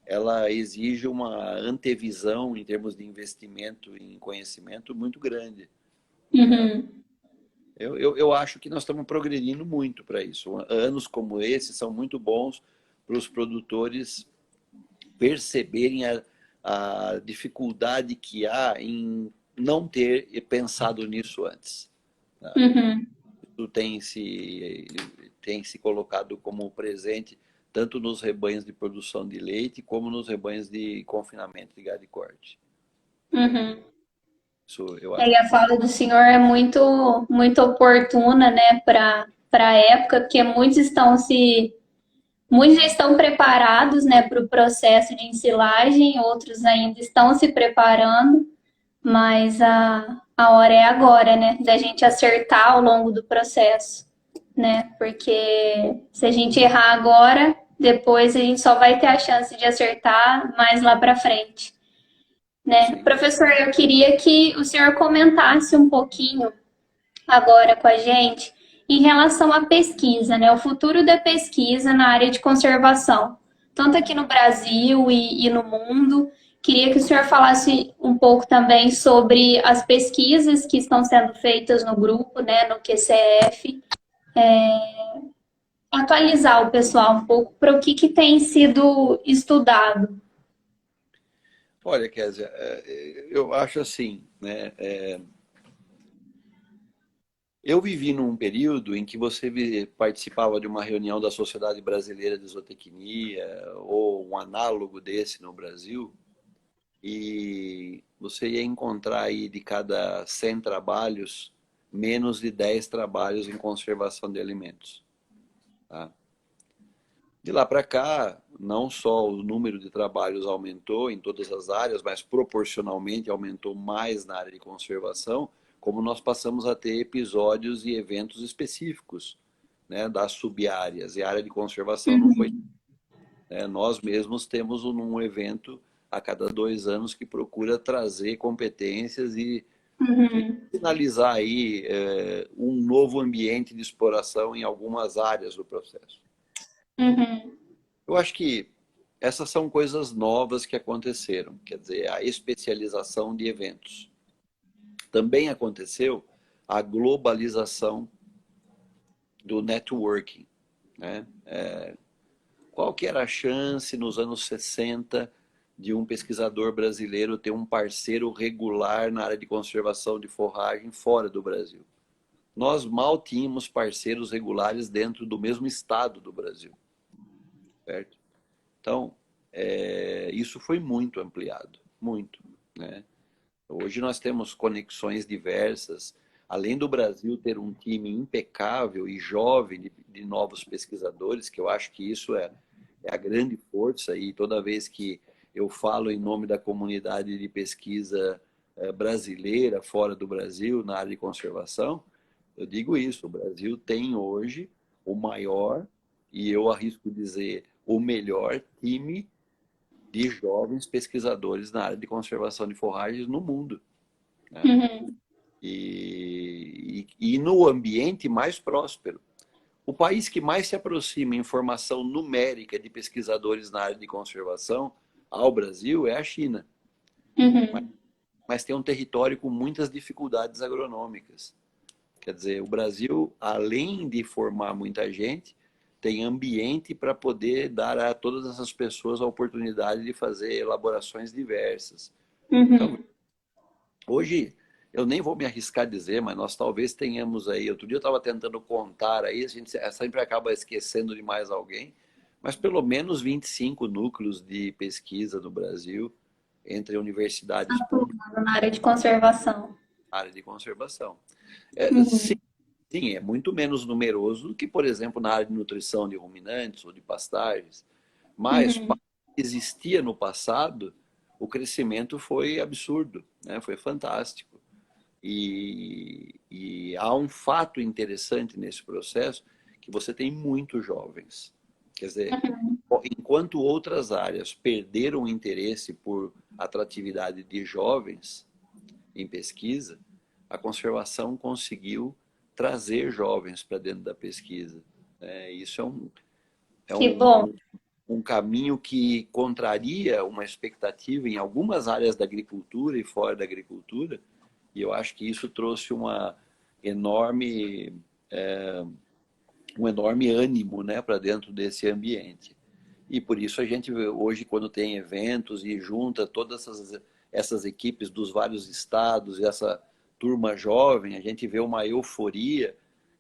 ela exige uma antevisão em termos de investimento em conhecimento muito grande. Uhum. Eu acho que nós estamos progredindo muito para isso. Anos como esse são muito bons para os produtores perceberem a dificuldade que há em não ter pensado nisso antes. Uhum. Isso tem se colocado como presente tanto nos rebanhos de produção de leite como nos rebanhos de confinamento de gado de corte. Uhum. Isso eu acho. E a fala do senhor é muito oportuna, né, para a época, porque muitos já estão preparados, né, para o processo de ensilagem, outros ainda estão se preparando, mas a hora é agora, né, da gente acertar ao longo do processo, né, porque se a gente errar agora, depois a gente só vai ter a chance de acertar mais lá para frente. Né? Sim. Professor, eu queria que o senhor comentasse um pouquinho agora com a gente em relação à pesquisa, né? O futuro da pesquisa na área de conservação, tanto aqui no Brasil e no mundo. Queria que o senhor falasse um pouco também sobre as pesquisas que estão sendo feitas no grupo, né, no QCF, atualizar o pessoal um pouco para o que tem sido estudado. Olha, Kézia, eu acho assim, né? Eu vivi num período em que você participava de uma reunião da Sociedade Brasileira de Zootecnia ou um análogo desse no Brasil e você ia encontrar aí de cada 100 trabalhos, menos de 10 trabalhos em conservação de alimentos. Tá? De lá para cá, não só o número de trabalhos aumentou em todas as áreas, mas proporcionalmente aumentou mais na área de conservação, como nós passamos a ter episódios e eventos específicos, né, das sub-áreas. E a área de conservação não foi. Nós mesmos temos um evento a cada 2 anos que procura trazer competências e Uhum, finalizar aí um novo ambiente de exploração em algumas áreas do processo. uhum, Eu acho que essas são coisas novas que aconteceram, quer dizer, a especialização de eventos. Também aconteceu a globalização do networking, né? Qual que era a chance nos anos 60 de um pesquisador brasileiro ter um parceiro regular na área de conservação de forragem fora do Brasil? Nós mal tínhamos parceiros regulares dentro do mesmo estado do Brasil, certo? Então, isso foi muito ampliado, muito, né? Hoje nós temos conexões diversas, além do Brasil ter um time impecável e jovem de novos pesquisadores, que eu acho que isso é a grande força, e toda vez que eu falo em nome da comunidade de pesquisa brasileira fora do Brasil, na área de conservação, eu digo isso, o Brasil tem hoje o maior, e eu arrisco dizer, o melhor time de jovens pesquisadores na área de conservação de forragens no mundo, né? uhum, E no ambiente mais próspero. O país que mais se aproxima em formação numérica de pesquisadores na área de conservação ao Brasil é a China, uhum. mas tem um território com muitas dificuldades agronômicas. Quer dizer, o Brasil, além de formar muita gente, tem ambiente para poder dar a todas essas pessoas a oportunidade de fazer elaborações diversas. Então, Uhum, hoje, eu nem vou me arriscar a dizer, mas nós talvez tenhamos aí. Outro dia eu estava tentando contar aí, a gente sempre acaba esquecendo de mais alguém, mas pelo menos 25 núcleos de pesquisa no Brasil, entre universidades públicas atuando na área de conservação. e área de conservação. Sim, Uhum, sim, é muito menos numeroso do que, por exemplo, na área de nutrição de ruminantes ou de pastagens, mas para uhum, o que existia no passado, o crescimento foi absurdo, né? Foi fantástico. E há um fato interessante nesse processo, que você tem muitos jovens. Quer dizer, enquanto outras áreas perderam o interesse por atratividade de jovens em pesquisa, a conservação conseguiu trazer jovens para dentro da pesquisa. Isso é Que bom. um caminho que contraria uma expectativa em algumas áreas da agricultura e fora da agricultura, e eu acho que isso trouxe enorme, um enorme ânimo, né, para dentro desse ambiente. E por isso a gente hoje, quando tem eventos e junta todas essas equipes dos vários estados e essa turma jovem, a gente vê uma euforia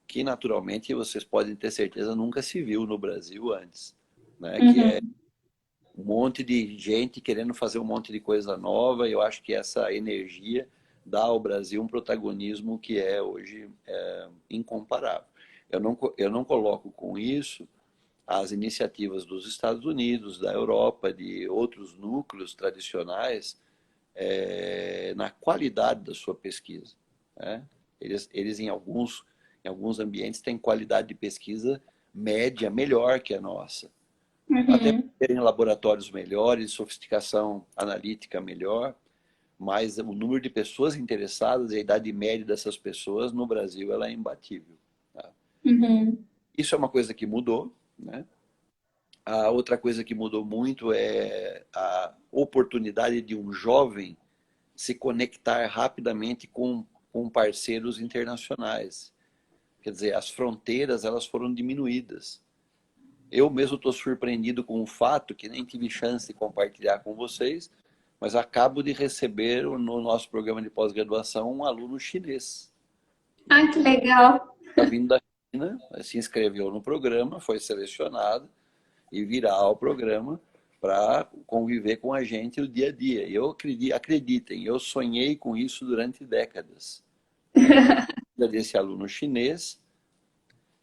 que naturalmente vocês podem ter certeza nunca se viu no Brasil antes, né? Que é Uhum. um monte de gente querendo fazer um monte de coisa nova, e eu acho que essa energia dá ao Brasil um protagonismo que é hoje incomparável. Eu não coloco com isso as iniciativas dos Estados Unidos, da Europa, de outros núcleos tradicionais na qualidade da sua pesquisa, né? Eles em alguns ambientes têm qualidade de pesquisa média melhor que a nossa. Até por Uhum. terem laboratórios melhores, sofisticação analítica melhor, mas o número de pessoas interessadas e a idade média dessas pessoas no Brasil ela é imbatível. Tá? Uhum. Isso é uma coisa que mudou, né? A outra coisa que mudou muito é a oportunidade de um jovem se conectar rapidamente com parceiros internacionais. Quer dizer, as fronteiras elas foram diminuídas. Eu mesmo estou surpreendido com o fato que nem tive chance de compartilhar com vocês, mas acabo de receber no nosso programa de pós-graduação um aluno chinês, Ai, né? que legal. Está vindo da China, se inscreveu no programa, foi selecionado e virá ao programa para conviver com a gente o dia a dia. E eu acreditem, eu sonhei com isso durante décadas. A pesquisa desse aluno chinês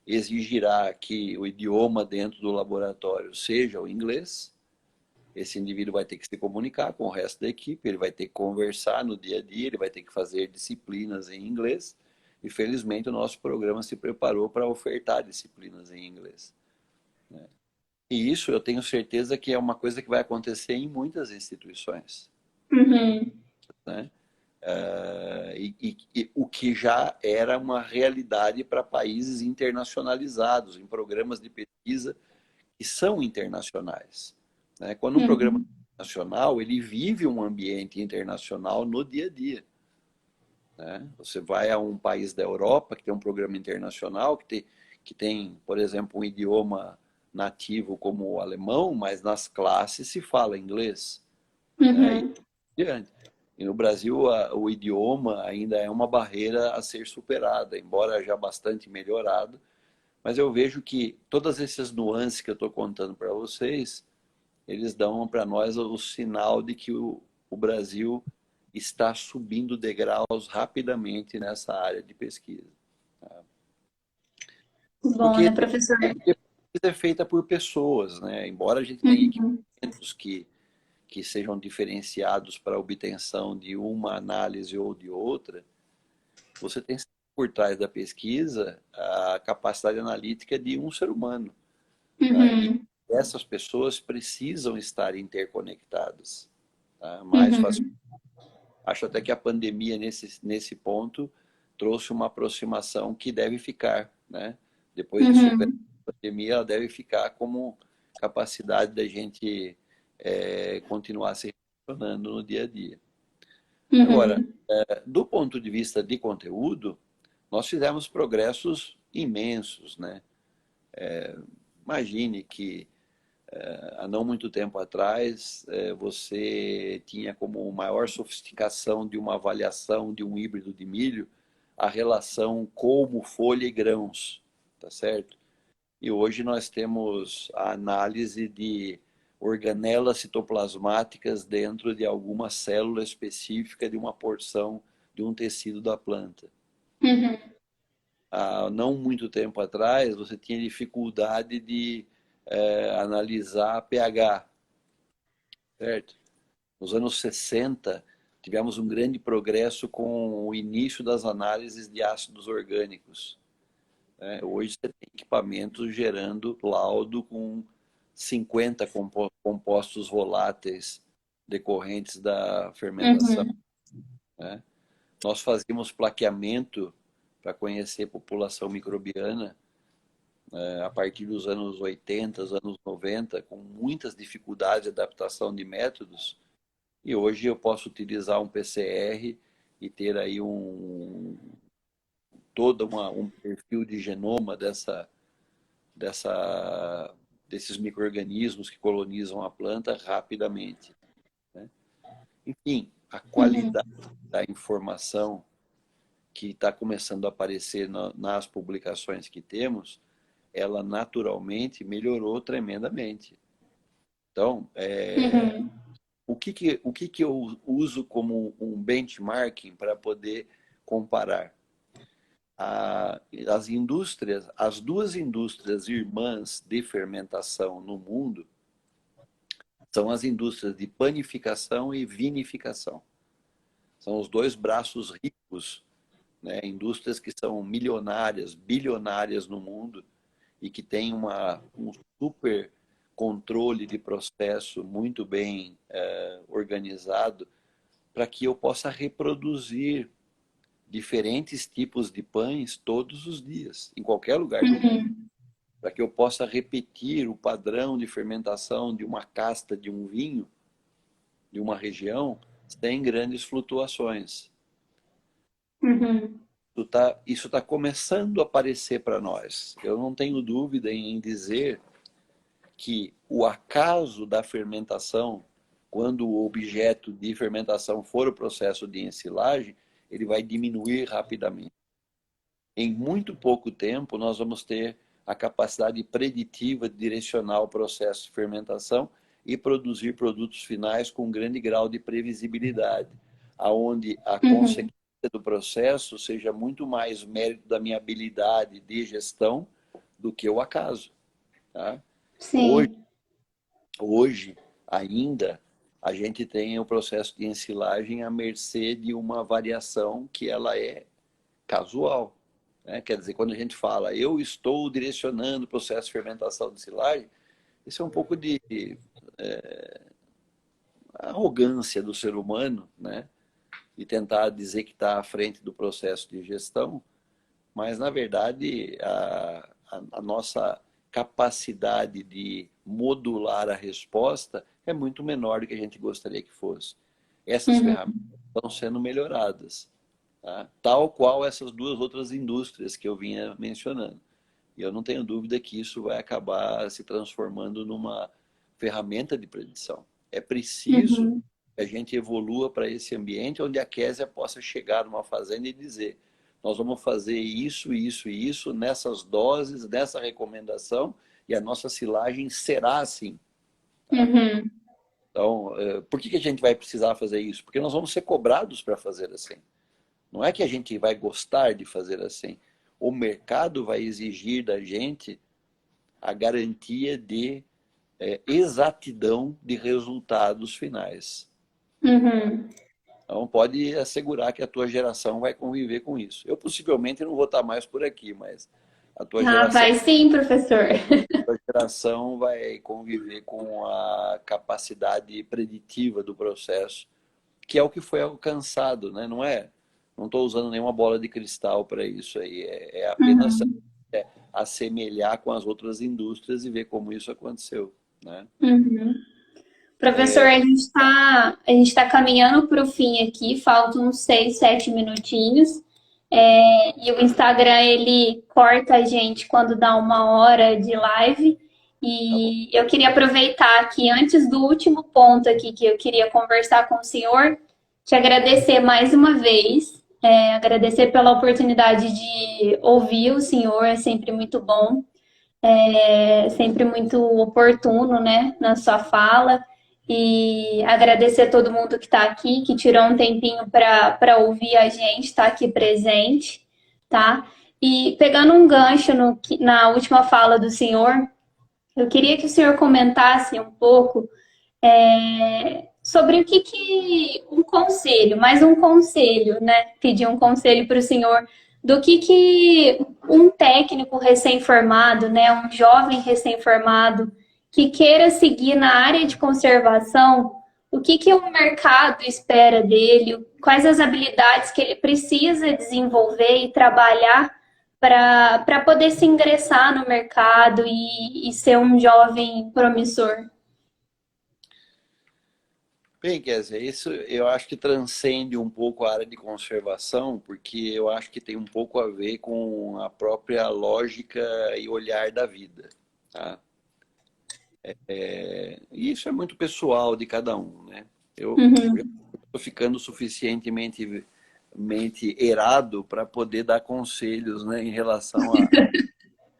exigirá que o idioma dentro do laboratório seja o inglês. Esse indivíduo vai ter que se comunicar com o resto da equipe, ele vai ter que conversar no dia a dia, ele vai ter que fazer disciplinas em inglês. E felizmente o nosso programa se preparou para ofertar disciplinas em inglês. E isso eu tenho certeza que é uma coisa que vai acontecer em muitas instituições, Uhum. né? E o que já era uma realidade para países internacionalizados, em programas de pesquisa que são internacionais, né? Quando um programa Uhum. é internacional, ele vive um ambiente internacional no dia a dia, né? Você vai a um país da Europa que tem um programa internacional, que tem, por exemplo, um idioma nativo como o alemão, mas nas classes se fala inglês, né? Uhum. E no Brasil o idioma ainda é uma barreira a ser superada, embora já bastante melhorado, mas eu vejo que todas essas nuances que eu estou contando para vocês, eles dão para nós o sinal de que o Brasil está subindo degraus rapidamente nessa área de pesquisa. Bom, Porque né, professor? pesquisa é feita por pessoas, né? Embora a gente tenha Uhum. equipamentos que sejam diferenciados para a obtenção de uma análise ou de outra, você tem por trás da pesquisa a capacidade analítica de um ser humano, tá? E Uhum. essas pessoas precisam estar interconectadas, tá? Mais fácil. Uhum. Acho até que a pandemia, nesse ponto, trouxe uma aproximação que deve ficar, né? Depois de superar Uhum. a pandemia, ela deve ficar como capacidade da gente continuar se relacionando no dia a dia. Agora, Uhum. do ponto de vista de conteúdo, nós fizemos progressos imensos, né? Imagine que há não muito tempo atrás você tinha como maior sofisticação de uma avaliação de um híbrido de milho a relação colmo, folha e grãos, tá certo? E hoje nós temos a análise de organelas citoplasmáticas dentro de alguma célula específica de uma porção de um tecido da planta. Uhum. Há não muito tempo atrás, você tinha dificuldade de analisar pH, certo? Nos anos 60, tivemos um grande progresso com o início das análises de ácidos orgânicos, né? Hoje você tem equipamentos gerando laudo com 50 compostos voláteis decorrentes da fermentação. Né? Nós fazíamos plaqueamento para conhecer a população microbiana a partir dos anos 80, anos 90, com muitas dificuldades de adaptação de métodos. E hoje eu posso utilizar um PCR e ter aí um perfil de genoma desses micro-organismos que colonizam a planta rapidamente. Né? Enfim, a qualidade da informação que está começando a aparecer nas publicações que temos, ela naturalmente melhorou tremendamente. Então, o que eu uso como um benchmarking para poder comparar? As duas indústrias irmãs de fermentação no mundo são as indústrias de panificação e vinificação. São os dois braços ricos, né? Indústrias que são milionárias, bilionárias no mundo e que têm um super controle de processo muito bem organizado para que eu possa reproduzir diferentes tipos de pães todos os dias, em qualquer lugar do mundo. Para que eu possa repetir o padrão de fermentação de uma casta de um vinho, de uma região, sem grandes flutuações. Isso tá começando a aparecer para nós. Eu não tenho dúvida em dizer que o acaso da fermentação, quando o objeto de fermentação for o processo de ensilagem, ele vai diminuir rapidamente. Em muito pouco tempo, nós vamos ter a capacidade preditiva de direcionar o processo de fermentação e produzir produtos finais com um grande grau de previsibilidade, aonde a consequência do processo seja muito mais mérito da minha habilidade de gestão do que o acaso. Tá? Hoje, ainda, a gente tem o processo de ensilagem à mercê de uma variação que ela é casual. Né? Quer dizer, quando a gente fala, eu estou direcionando o processo de fermentação de ensilagem, isso é um pouco de arrogância do ser humano, né? E tentar dizer que está à frente do processo de gestão, mas, na verdade, a nossa capacidade de modular a resposta é muito menor do que a gente gostaria que fosse. Essas ferramentas estão sendo melhoradas, tá? Tal qual essas duas outras indústrias que eu vinha mencionando. E eu não tenho dúvida que isso vai acabar se transformando numa ferramenta de predição. É preciso que a gente evolua para esse ambiente onde a Kézia possa chegar numa fazenda e dizer: nós vamos fazer isso, isso e isso, nessas doses, nessa recomendação, e a nossa silagem será assim. Tá? Então, por que a gente vai precisar fazer isso? Porque nós vamos ser cobrados para fazer assim. Não é que a gente vai gostar de fazer assim. O mercado vai exigir da gente a garantia de exatidão de resultados finais. Então, pode assegurar que a tua geração vai conviver com isso. Eu possivelmente não vou estar mais por aqui, mas a tua geração... vai sim, professor. A tua geração vai conviver com a capacidade preditiva do processo, que é o que foi alcançado, né? Não estou usando nenhuma bola de cristal para isso aí. É apenas assemelhar com as outras indústrias e ver como isso aconteceu, né? Professor, a gente tá caminhando para o fim aqui, faltam uns 6, 7 minutinhos. E o Instagram, ele corta a gente quando dá 1 hora de live. E eu queria aproveitar aqui, antes do último ponto aqui que eu queria conversar com o senhor, te agradecer mais uma vez, agradecer pela oportunidade de ouvir o senhor, é sempre muito bom, sempre muito oportuno, né, na sua fala. E agradecer a todo mundo que está aqui, que tirou um tempinho para ouvir a gente, está aqui presente, tá? E pegando um gancho na última fala do senhor, eu queria que o senhor comentasse um pouco sobre o que um conselho, mais um conselho, né? Pedir um conselho para o senhor do que um técnico recém-formado, né? Um jovem recém-formado, que queira seguir na área de conservação, o que que o mercado espera dele, quais as habilidades que ele precisa desenvolver e trabalhar para poder se ingressar no mercado e ser um jovem promissor. Bem, Kézia, isso eu acho que transcende um pouco a área de conservação, porque eu acho que tem um pouco a ver com a própria lógica e olhar da vida, tá? E isso é muito pessoal de cada um, né? Eu Uhum. estou ficando suficientemente errado para poder dar conselhos, né, em relação a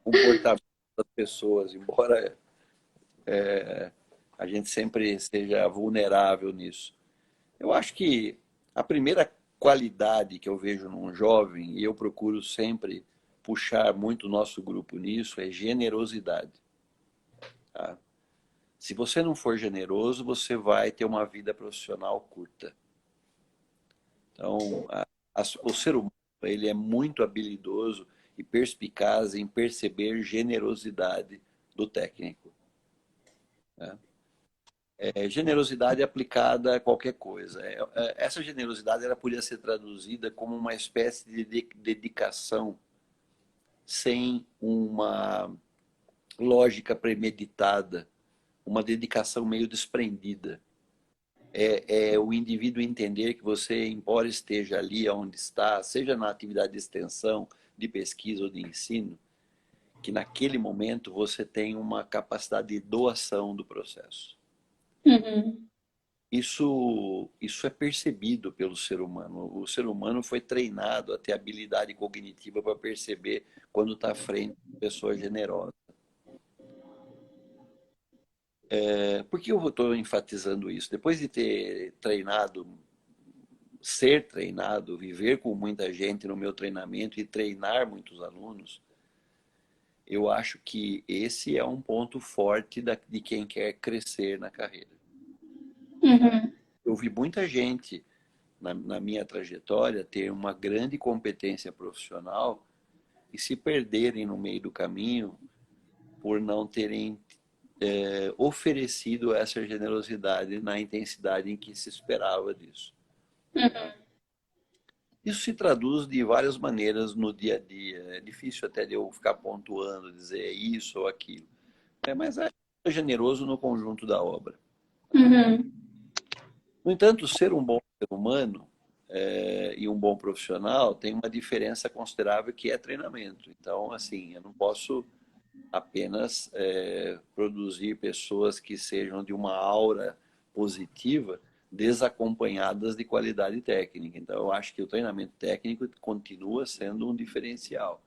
comportamento das pessoas, embora a gente sempre seja vulnerável nisso. Eu acho que a primeira qualidade que eu vejo num jovem, e eu procuro sempre puxar muito o nosso grupo nisso, é generosidade. Tá? Se você não for generoso, você vai ter uma vida profissional curta. Então, o ser humano ele é muito habilidoso e perspicaz em perceber generosidade do técnico. Né? Generosidade aplicada a qualquer coisa. Essa generosidade ela podia ser traduzida como uma espécie de dedicação sem uma lógica premeditada, uma dedicação meio desprendida. É o indivíduo entender que você, embora esteja ali onde está, seja na atividade de extensão, de pesquisa ou de ensino, que naquele momento você tem uma capacidade de doação do processo. Uhum. Isso é percebido pelo ser humano. O ser humano foi treinado a ter habilidade cognitiva para perceber quando está à frente de uma pessoa generosa. Por que eu estou enfatizando isso? Depois de ter treinado, ser treinado, viver com muita gente no meu treinamento e treinar muitos alunos, eu acho que esse é um ponto forte de quem quer crescer na carreira. Uhum. Eu vi muita gente na minha trajetória ter uma grande competência profissional e se perderem no meio do caminho por não terem oferecido essa generosidade na intensidade em que se esperava disso. Uhum. Isso se traduz de várias maneiras no dia a dia. É difícil até de eu ficar pontuando, dizer isso ou aquilo. Mas é generoso no conjunto da obra. Uhum. No entanto, ser um bom ser humano e um bom profissional tem uma diferença considerável que é treinamento. Então, assim, eu não posso apenas produzir pessoas que sejam de uma aura positiva desacompanhadas de qualidade técnica. Então, eu acho que o treinamento técnico continua sendo um diferencial.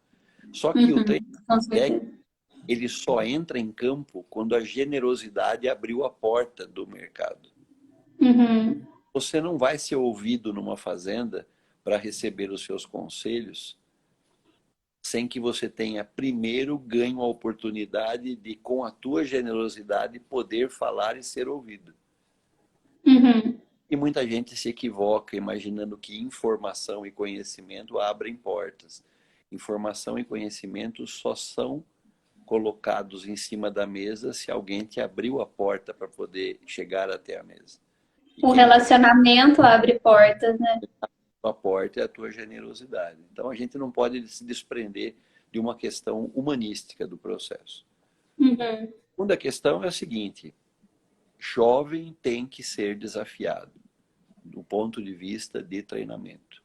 Só que o Uhum. treinamento Com técnico certeza. ele só entra em campo quando a generosidade abriu a porta do mercado. Uhum. Você não vai ser ouvido numa fazenda para receber os seus conselhos sem que você tenha primeiro ganho a oportunidade de, com a tua generosidade, poder falar e ser ouvido. Uhum. E muita gente se equivoca imaginando que informação e conhecimento abrem portas. Informação e conhecimento só são colocados em cima da mesa se alguém te abriu a porta para poder chegar até a mesa. E O quem abre relacionamento abre portas, né? a porta é a tua generosidade. Então a gente não pode se desprender de uma questão humanística do processo. Uhum. A segunda questão é a seguinte: jovem tem que ser desafiado do ponto de vista de treinamento.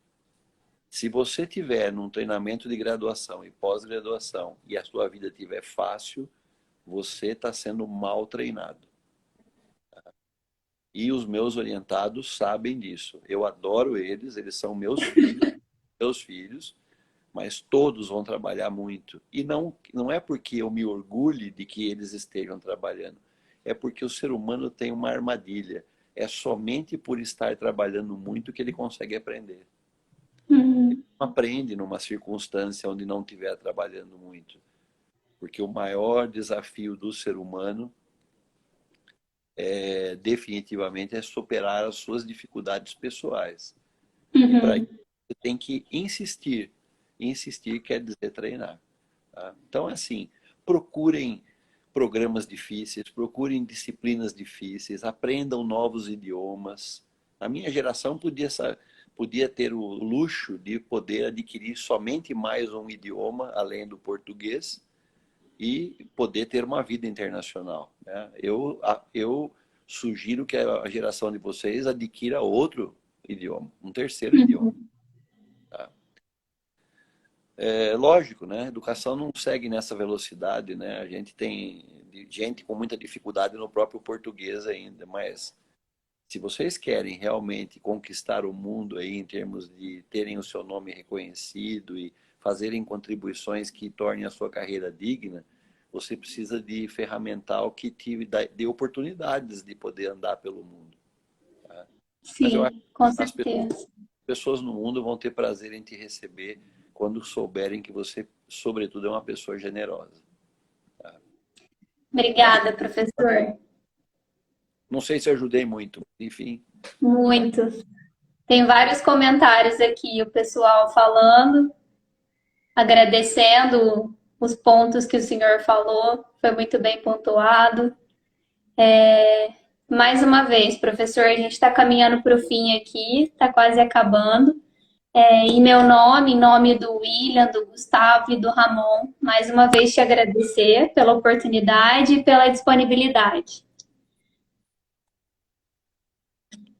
Se você tiver num treinamento de graduação e pós-graduação e a sua vida tiver fácil, você está sendo mal treinado. E os meus orientados sabem disso. Eu adoro eles, eles são meus filhos, mas todos vão trabalhar muito. E não é porque eu me orgulhe de que eles estejam trabalhando, é porque o ser humano tem uma armadilha. É somente por estar trabalhando muito que ele consegue aprender. Uhum. Não aprende numa circunstância onde não estiver trabalhando muito. Porque o maior desafio do ser humano definitivamente é superar as suas dificuldades pessoais. E para isso Uhum. você tem que insistir. Insistir quer dizer treinar. Tá? Então, assim, procurem programas difíceis, procurem disciplinas difíceis, aprendam novos idiomas. A minha geração podia ter o luxo de poder adquirir somente mais um idioma, além do português, e poder ter uma vida internacional, né? Eu sugiro que a geração de vocês adquira outro idioma, um terceiro idioma. Tá? É lógico, né? A educação não segue nessa velocidade, né? A gente tem gente com muita dificuldade no próprio português ainda, mas se vocês querem realmente conquistar o mundo aí em termos de terem o seu nome reconhecido e fazerem contribuições que tornem a sua carreira digna, você precisa de ferramental que te dê oportunidades de poder andar pelo mundo. Tá? Mas eu acho Sim, com que as certeza. pessoas no mundo vão ter prazer em te receber quando souberem que você, sobretudo, é uma pessoa generosa. Tá? Obrigada, professor. Não sei se eu ajudei muito, enfim. Muito. Tem vários comentários aqui, o pessoal falando, agradecendo os pontos que o senhor falou, foi muito bem pontuado. Mais uma vez, professor, a gente está caminhando para o fim aqui, está quase acabando. Em meu nome, em nome do William, do Gustavo e do Ramon, mais uma vez te agradecer pela oportunidade e pela disponibilidade.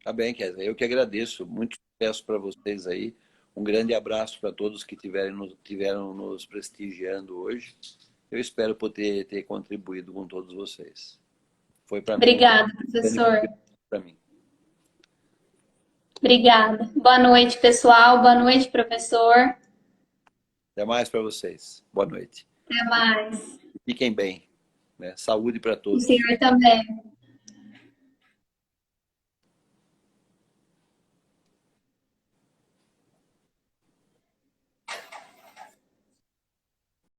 Tá bem, Kézia. Eu que agradeço. Muito sucesso para vocês aí. Um grande abraço para todos que tiveram nos prestigiando hoje. Eu espero poder ter contribuído com todos vocês. Foi para mim Obrigada, um grande professor. para mim. Obrigada. Boa noite, pessoal. Boa noite, professor. Até mais para vocês. Boa noite. Até mais. Fiquem bem, né? Saúde para O todos. senhor também.